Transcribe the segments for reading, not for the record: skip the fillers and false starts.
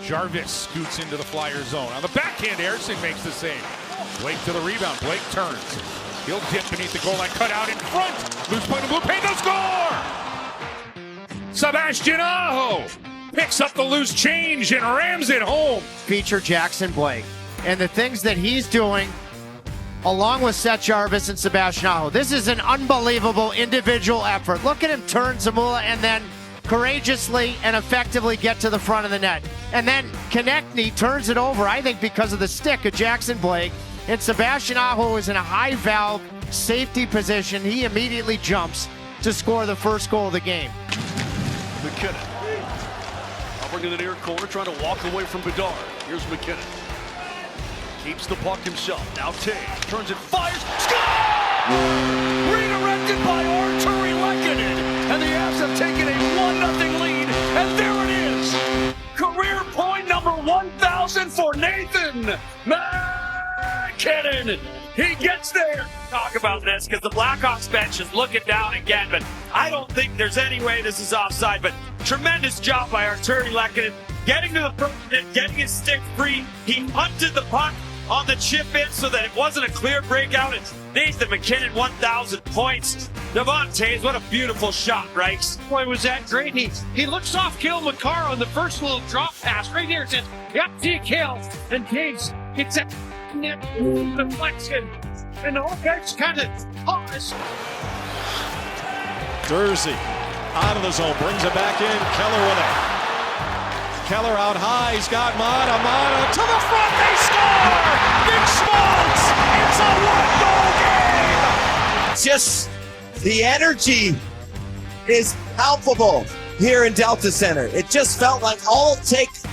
Jarvis scoots into the Flyer zone. On the backhand, Ersson makes the save. Blake to the rebound. Blake turns. He'll dip beneath the goal line, cut out in front. Loose point to Blue Paint, they'll score! Sebastian Aho picks up the loose change and rams it home. Feature Jackson Blake and the things that he's doing along with Seth Jarvis and Sebastian Aho. This is an unbelievable individual effort. Look at him turn Zamula and then courageously and effectively get to the front of the net. And then Konechny turns it over, I think, because of the stick of Jackson Blake. And Sebastian Aho is in a high valve safety position. He immediately jumps to score the first goal of the game. MacKinnon. Hovering in the near corner, trying to walk away from Bedard. Here's MacKinnon. Keeps the puck himself. Now Tage turns it, fires, score! Redirected by Arturi Lehkonen. And the Avs have taken a 1-0 lead. And there it is. Career point number 1,000 for Nathan MacKinnon. He gets there. Talk about this because the Blackhawks bench is looking down again, but I don't think there's any way this is offside. But tremendous job by Arturi Lehkonen getting to the front and getting his stick free. He punted the puck on the chip in so that it wasn't a clear breakout. It's Nathan MacKinnon, 1,000 points. Devon Toews, what a beautiful shot, right? Boy, was that great. He looks off Cale Makar on the first little drop pass right here. It says, yep, see Cale. And Toews gets that net deflection. And the whole guy's kind of pause. Durzi out of the zone, brings it back in. Keller with it. Keller out high, he's got Mata to the front, they score! Nick Schmaltz! It's a 1-goal game! Just the energy is palpable here in Delta Center. It just felt like all it takes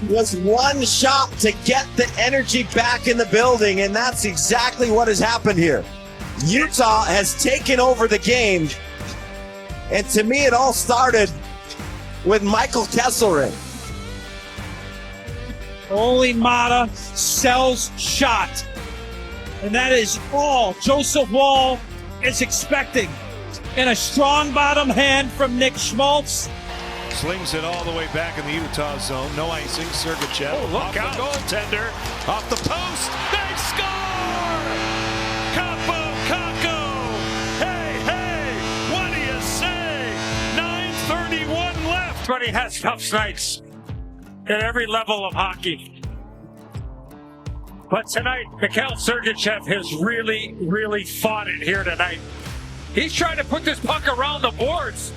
was one shot to get the energy back in the building, and that's exactly what has happened here. Utah has taken over the game, and to me it all started with Michael Kesselring. Only Mata sells shot. And that is all Joseph Woll is expecting. And a strong bottom hand from Nick Schmaltz. Slings it all the way back in the Utah zone. No icing. Sergachev. Oh, look out. The goaltender. Off the post. They score! Capo Caco! Hey, hey, what do you say? 9:31 left. Everybody has tough nights at every level of hockey. But tonight, Mikhail Sergachev has really, really fought it here tonight. He's trying to put this puck around the boards,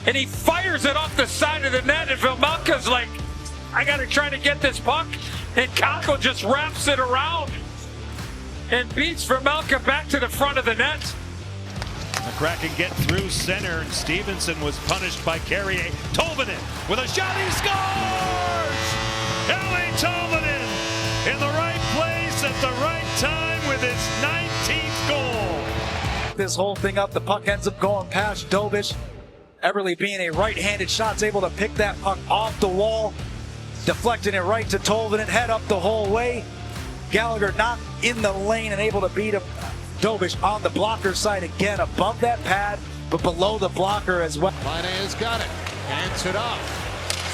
and he fires it off the side of the net, and Vejmelka's like, I got to try to get this puck, and Kako just wraps it around and beats Vejmelka back to the front of the net. The Kraken get through center, and Stevenson was punished by Carrier. Tolvanen with a shot, he scores! Eeli Tolvanen in the right place at the right time with his 19th goal. This whole thing up, the puck ends up going past Dobich. Eberle, being a right-handed shot, is able to pick that puck off the wall, deflecting it right to Tolvanen, head up the whole way. Gallagher not in the lane and able to beat him. Dobich on the blocker side again, above that pad, but below the blocker as well. Laine has got it, hands it off.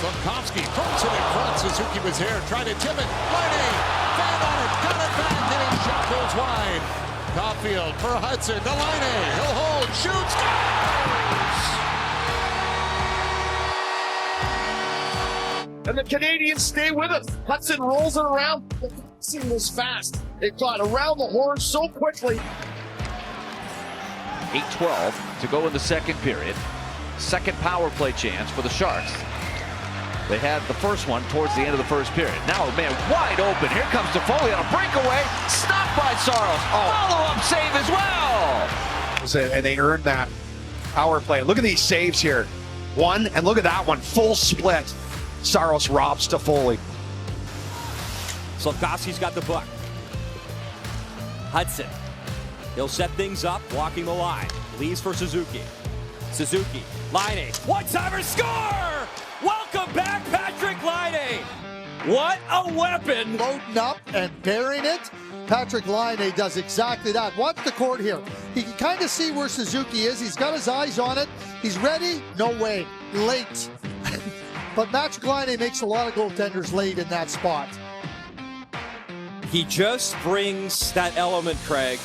Slavkovsky throws it in front. Suzuki was here, trying to tip it. Laine, fan on it, got it back, and his shot goes wide. Caulfield for Hudson, to Laine, he'll hold, shoots, scores! And the Canadians stay with it. Hudson rolls it around. The passing was fast. It got around the horn so quickly. 8:12 to go in the second period. Second power play chance for the Sharks. They had the first one towards the end of the first period. Now, man, wide open. Here comes Toffoli on a breakaway. Stopped by Saros. Follow-up save as well. And they earned that power play. Look at these saves here. One, and look at that one. Full split. Saros robs Toffoli. Slavkovsky's got the puck. Hudson. He'll set things up, walking the line. Leaves for Suzuki. Suzuki. Laine. One-timer score! Welcome back, Patrik Laine. What a weapon. Loading up and bearing it. Patrik Laine does exactly that. Watch the court here. He can kind of see where Suzuki is. He's got his eyes on it. He's ready. No way. Late. but Patrick Laine makes a lot of goaltenders late in that spot. He just brings that element, Craig.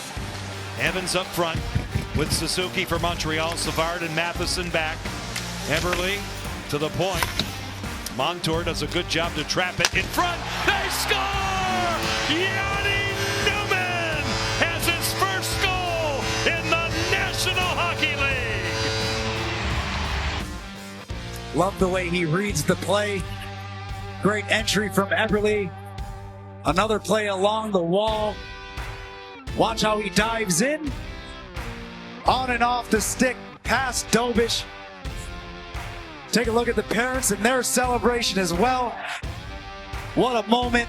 Evans up front with Suzuki for Montreal. Savard and Matheson back. Eberle to the point. Montour does a good job to trap it in front. They score! Yanni Newman has his first goal in the National Hockey League. Love the way he reads the play. Great entry from Eberle. Another play along the wall. Watch how he dives in. On and off the stick, past Dobish. Take a look at the parents and their celebration as well. What a moment.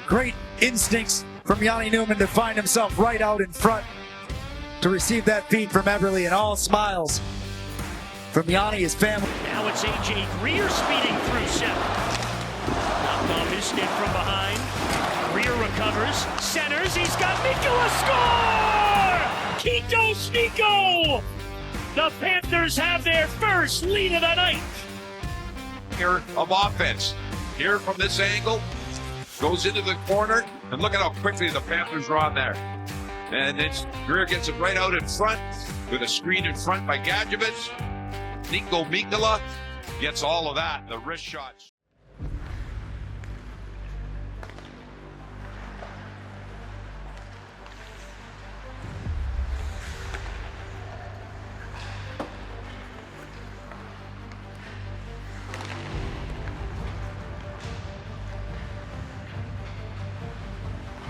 Great instincts from Yanni Newman to find himself right out in front to receive that feed from Eberle, and all smiles from Yanni, his family. Now it's A.J. Greer speeding through center. Knocked off his stick from behind. Greer recovers, centers, he's got Mikkola score! Quito Sneeko! The Panthers have their first lead of the night. Here of offense. Here from this angle, goes into the corner, and look at how quickly the Panthers are on there. And then Greer gets it right out in front with a screen in front by Gadjevich. Niko Mikkola gets all of that, the wrist shots.